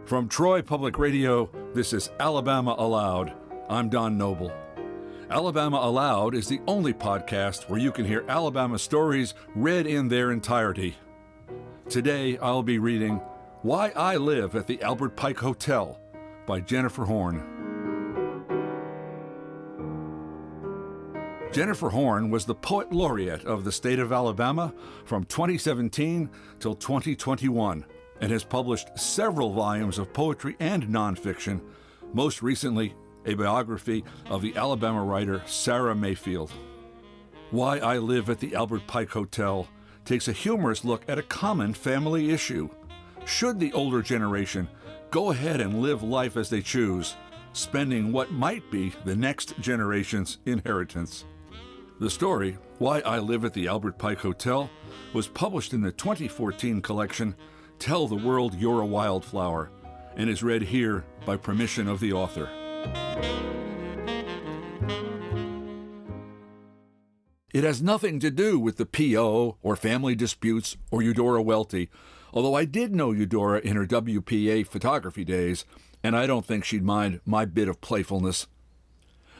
From Troy Public Radio, this is Alabama Aloud. I'm Don Noble. Alabama Aloud is the only podcast where you can hear Alabama stories read in their entirety. Today, I'll be reading Why I Live at the Albert Pike Hotel by Jennifer Horne. Jennifer Horne was the Poet Laureate of the state of Alabama from 2017 till 2021 and has published several volumes of poetry and nonfiction, most recently a biography of the Alabama writer Sarah Mayfield. Why I Live at the Albert Pike Hotel takes a humorous look at a common family issue. Should the older generation go ahead and live life as they choose, spending what might be the next generation's inheritance? The story, Why I Live at the Albert Pike Hotel, was published in the 2014 collection Tell the World You're a Wildflower, and is read here by permission of the author. It has nothing to do with the P.O. or family disputes or Eudora Welty, although I did know Eudora in her WPA photography days, and I don't think she'd mind my bit of playfulness.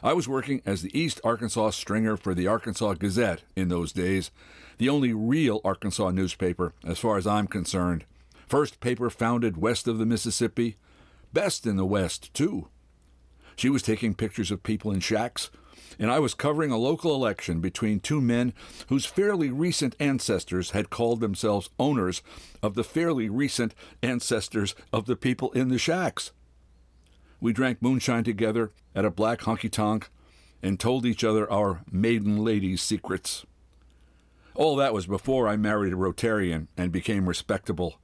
I was working as the East Arkansas stringer for the Arkansas Gazette in those days, the only real Arkansas newspaper as far as I'm concerned. First paper founded west of the Mississippi, best in the West, too. She was taking pictures of people in shacks, and I was covering a local election between two men whose fairly recent ancestors had called themselves owners of the fairly recent ancestors of the people in the shacks. We drank moonshine together at a black honky-tonk and told each other our maiden lady's secrets. All that was before I married a Rotarian and became respectable.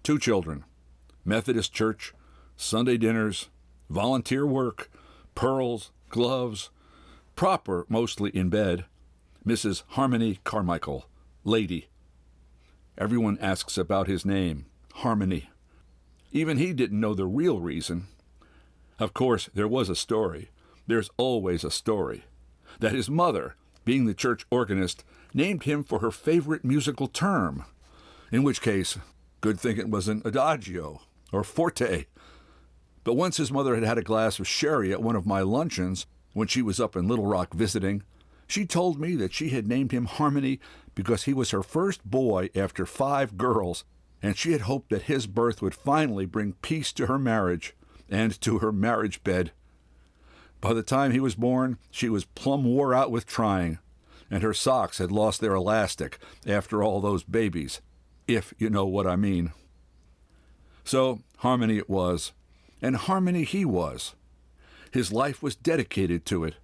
2 children, Methodist church, Sunday dinners, volunteer work, pearls, gloves, proper mostly in bed, Mrs. Harmony Carmichael, lady. Everyone asks about his name, Harmony. Even he didn't know the real reason. Of course, there was a story. There's always a story. That his mother, being the church organist, named him for her favorite musical term, in which case, good thing it wasn't adagio or forte. But once his mother had had a glass of sherry at one of my luncheons when she was up in Little Rock visiting, she told me that she had named him Harmony because he was her first boy after 5 girls, and she had hoped that his birth would finally bring peace to her marriage and to her marriage bed. By the time he was born, she was plumb wore out with trying, and her socks had lost their elastic after all those babies, if you know what I mean. So, Harmony it was, and Harmony he was. His life was dedicated to it.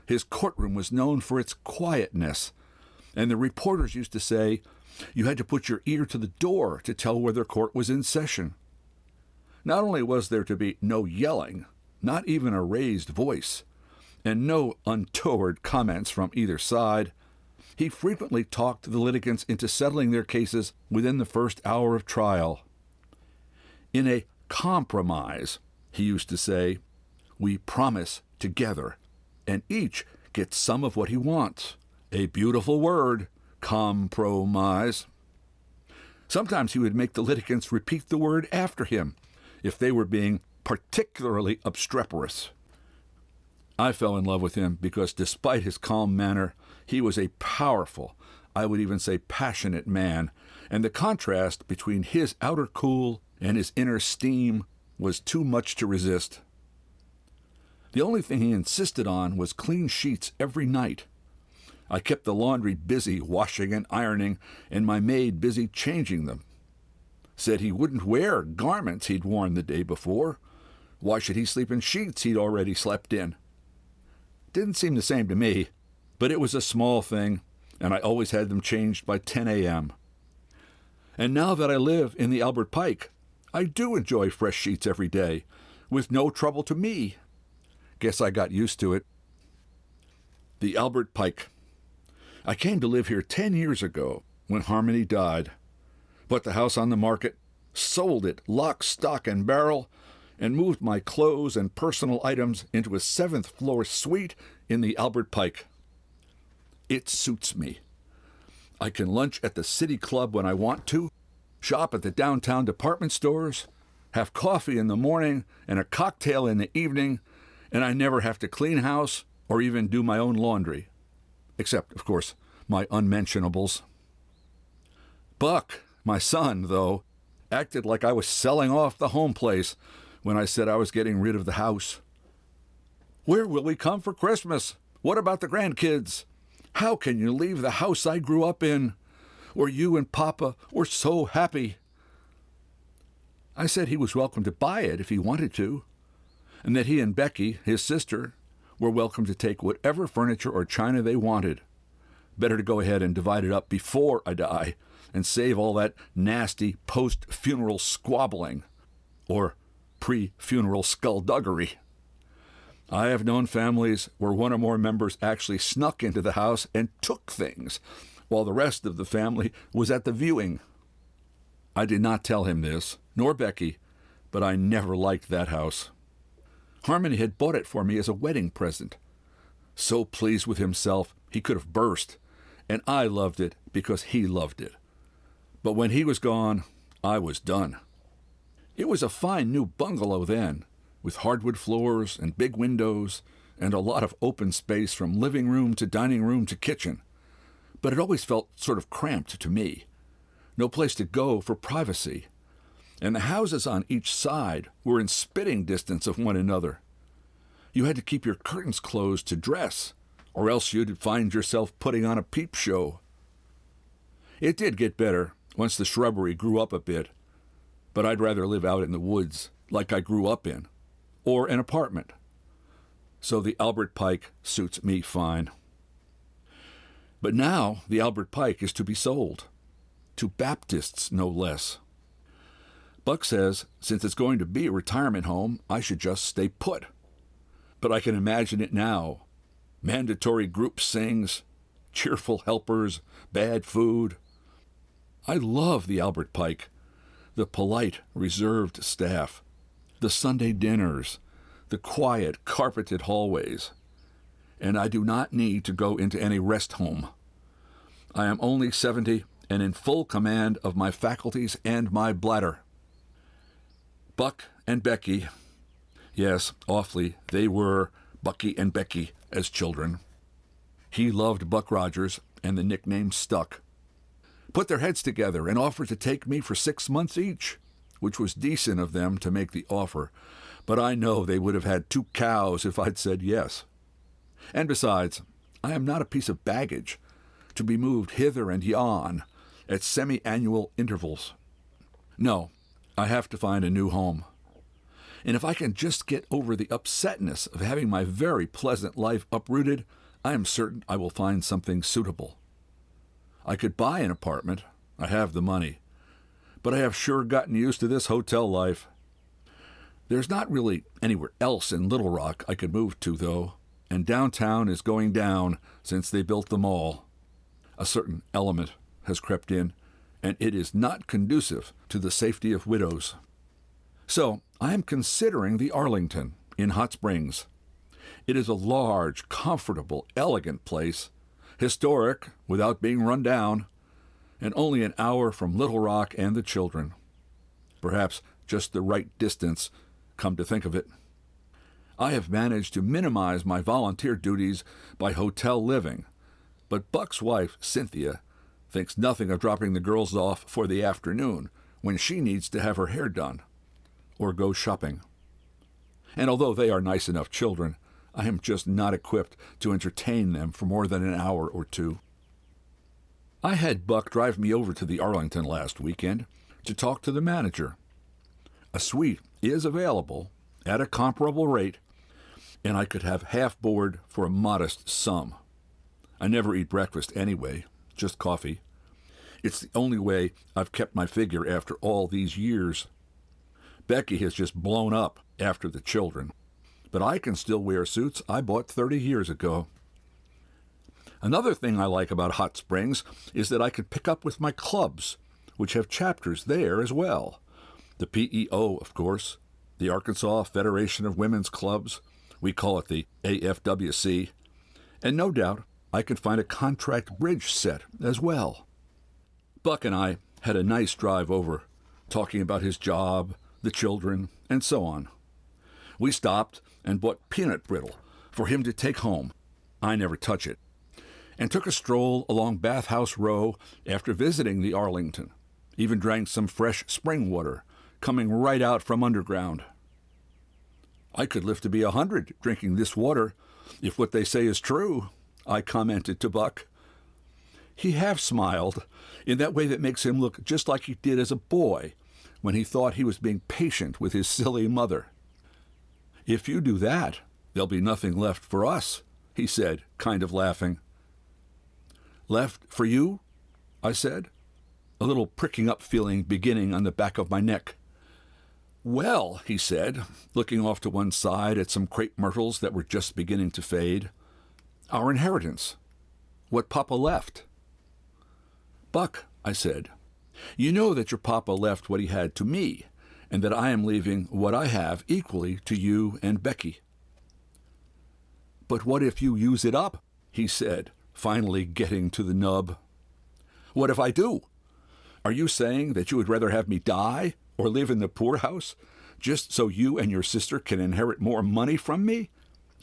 His courtroom was known for its quietness, and the reporters used to say you had to put your ear to the door to tell whether court was in session. Not only was there to be no yelling, not even a raised voice, and no untoward comments from either side, he frequently talked the litigants into settling their cases within the first hour of trial. In a compromise, he used to say, we promise together, and each gets some of what he wants. A beautiful word, compromise. Sometimes he would make the litigants repeat the word after him, if they were being particularly obstreperous. I fell in love with him because despite his calm manner, he was a powerful, I would even say passionate man, and the contrast between his outer cool and his inner steam was too much to resist. The only thing he insisted on was clean sheets every night. I kept the laundry busy washing and ironing, and my maid busy changing them. Said he wouldn't wear garments he'd worn the day before. Why should he sleep in sheets he'd already slept in? Didn't seem the same to me, but it was a small thing, and I always had them changed by 10 a.m. And now that I live in the Albert Pike, I do enjoy fresh sheets every day, with no trouble to me. Guess I got used to it. The Albert Pike. I came to live here 10 years ago when Harmony died. Put the house on the market, sold it lock, stock, and barrel, and moved my clothes and personal items into a 7th-floor suite in the Albert Pike. It suits me. I can lunch at the City Club when I want to, shop at the downtown department stores, have coffee in the morning and a cocktail in the evening, and I never have to clean house or even do my own laundry. Except, of course, my unmentionables. Buck, my son, though, acted like I was selling off the home place when I said I was getting rid of the house. Where will we come for Christmas? What about the grandkids? How can you leave the house I grew up in, where you and Papa were so happy? I said he was welcome to buy it if he wanted to, and that he and Becky, his sister, were welcome to take whatever furniture or china they wanted. Better to go ahead and divide it up before I die and save all that nasty post-funeral squabbling or pre-funeral skullduggery. I have known families where one or more members actually snuck into the house and took things, while the rest of the family was at the viewing. I did not tell him this, nor Becky, but I never liked that house. Harmony had bought it for me as a wedding present. So pleased with himself, he could have burst, and I loved it because he loved it. But when he was gone, I was done. It was a fine new bungalow then, with hardwood floors and big windows and a lot of open space from living room to dining room to kitchen. But it always felt sort of cramped to me. No place to go for privacy. And the houses on each side were in spitting distance of one another. You had to keep your curtains closed to dress, or else you'd find yourself putting on a peep show. It did get better once the shrubbery grew up a bit, but I'd rather live out in the woods, like I grew up in, or an apartment. So the Albert Pike suits me fine. But now the Albert Pike is to be sold, to Baptists no less. Buck says since it's going to be a retirement home, I should just stay put. But I can imagine it now. Mandatory group sings, cheerful helpers, bad food. I love the Albert Pike, the polite, reserved staff, the Sunday dinners, the quiet, carpeted hallways. And I do not need to go into any rest home. I am only 70 and in full command of my faculties and my bladder. Buck and Becky, yes, awfully, they were Bucky and Becky as children. He loved Buck Rogers, and the nickname stuck. Put their heads together and offered to take me for 6 months each, which was decent of them to make the offer, but I know they would have had 2 cows if I'd said yes. And besides, I am not a piece of baggage to be moved hither and yon at semi-annual intervals. No, I have to find a new home. And if I can just get over the upsetness of having my very pleasant life uprooted, I am certain I will find something suitable. I could buy an apartment. I have the money. But I have sure gotten used to this hotel life. There's not really anywhere else in Little Rock I could move to, though, and downtown is going down since they built the mall. A certain element has crept in, and it is not conducive to the safety of widows. So I am considering the Arlington in Hot Springs. It is a large, comfortable, elegant place, historic without being run down, and only an hour from Little Rock and the children. Perhaps just the right distance, come to think of it. I have managed to minimize my volunteer duties by hotel living, but Buck's wife, Cynthia, thinks nothing of dropping the girls off for the afternoon when she needs to have her hair done or go shopping. And although they are nice enough children, I am just not equipped to entertain them for more than an hour or 2. I had Buck drive me over to the Arlington last weekend to talk to the manager. A suite is available at a comparable rate, and I could have half board for a modest sum. I never eat breakfast anyway, just coffee. It's the only way I've kept my figure after all these years. Becky has just blown up after the children, but I can still wear suits I bought 30 years ago. Another thing I like about Hot Springs is that I can pick up with my clubs, which have chapters there as well. The PEO, of course, the Arkansas Federation of Women's Clubs, we call it the AFWC, and no doubt I can find a contract bridge set as well. Buck and I had a nice drive over, talking about his job, the children, and so on. We stopped and bought peanut brittle for him to take home. I never touch it. And took a stroll along Bathhouse Row after visiting the Arlington. Even drank some fresh spring water, coming right out from underground. I could live to be 100 drinking this water, if what they say is true, I commented to Buck. He half smiled, in that way that makes him look just like he did as a boy, when he thought he was being patient with his silly mother. If you do that, there'll be nothing left for us, he said, kind of laughing. Left for you? I said, a little pricking up feeling beginning on the back of my neck. Well, he said, looking off to one side at some crepe myrtles that were just beginning to fade, our inheritance, what Papa left. Buck, I said, you know that your Papa left what he had to me, and that I am leaving what I have equally to you and Becky. But what if you use it up? He said, finally getting to the nub. What if I do? Are you saying that you would rather have me die or live in the poorhouse, just so you and your sister can inherit more money from me?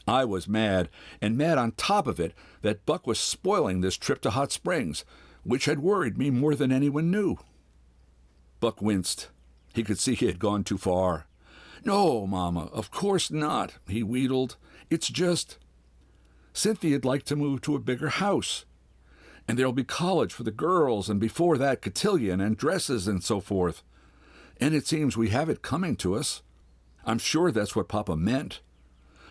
I was mad, and mad on top of it that Buck was spoiling this trip to Hot Springs, which had worried me more than anyone knew. Buck winced. He could see he had gone too far. No, Mama, of course not, he wheedled. It's just... Cynthia'd like to move to a bigger house. And there'll be college for the girls, and before that cotillion and dresses and so forth. And it seems we have it coming to us. I'm sure that's what Papa meant.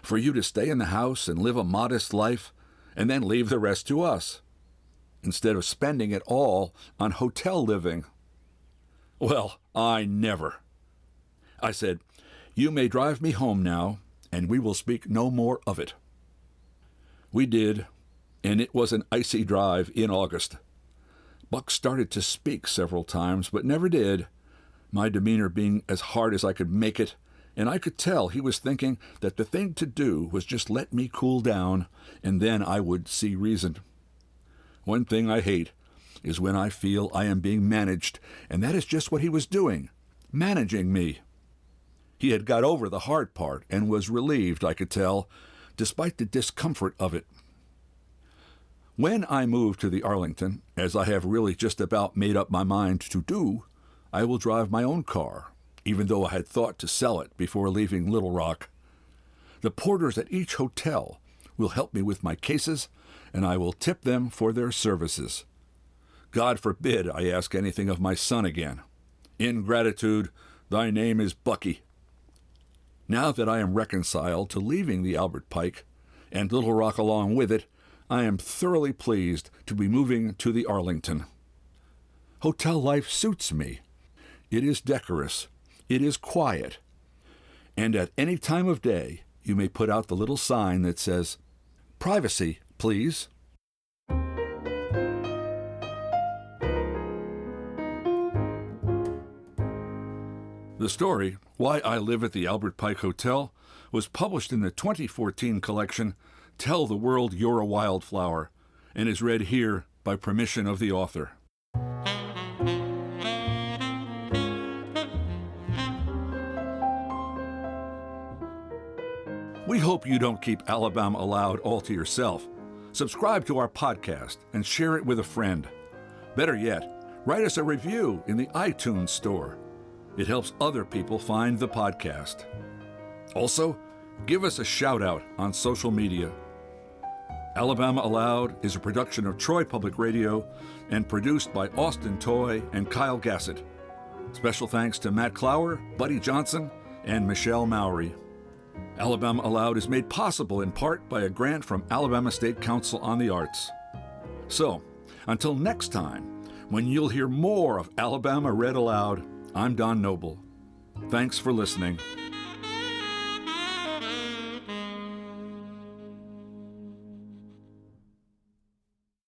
For you to stay in the house and live a modest life, and then leave the rest to us, instead of spending it all on hotel living. Well, I never. I said, you may drive me home now, and we will speak no more of it. We did, and it was an icy drive in August. Buck started to speak several times, but never did, my demeanor being as hard as I could make it, and I could tell he was thinking that the thing to do was just let me cool down, and then I would see reason. One thing I hate is when I feel I am being managed, and that is just what he was doing, managing me. He had got over the hard part and was relieved, I could tell, despite the discomfort of it. When I move to the Arlington, as I have really just about made up my mind to do, I will drive my own car, even though I had thought to sell it before leaving Little Rock. The porters at each hotel will help me with my cases, and I will tip them for their services. God forbid I ask anything of my son again. In gratitude, thy name is Bucky. Now that I am reconciled to leaving the Albert Pike, and Little Rock along with it, I am thoroughly pleased to be moving to the Arlington. Hotel life suits me. It is decorous. It is quiet. And at any time of day, you may put out the little sign that says, "Privacy, please." The story, Why I Live at the Albert Pike Hotel, was published in the 2014 collection, Tell the World You're a Wildflower, and is read here by permission of the author. We hope you don't keep Alabama Aloud all to yourself. Subscribe to our podcast and share it with a friend. Better yet, write us a review in the iTunes store. It helps other people find the podcast. Also, give us a shout-out on social media. Alabama Aloud is a production of Troy Public Radio and produced by Austin Toy and Kyle Gassett. Special thanks to Matt Clower, Buddy Johnson, and Michelle Mowry. Alabama Aloud is made possible in part by a grant from Alabama State Council on the Arts. So, until next time, when you'll hear more of Alabama Read Aloud, I'm Don Noble. Thanks for listening.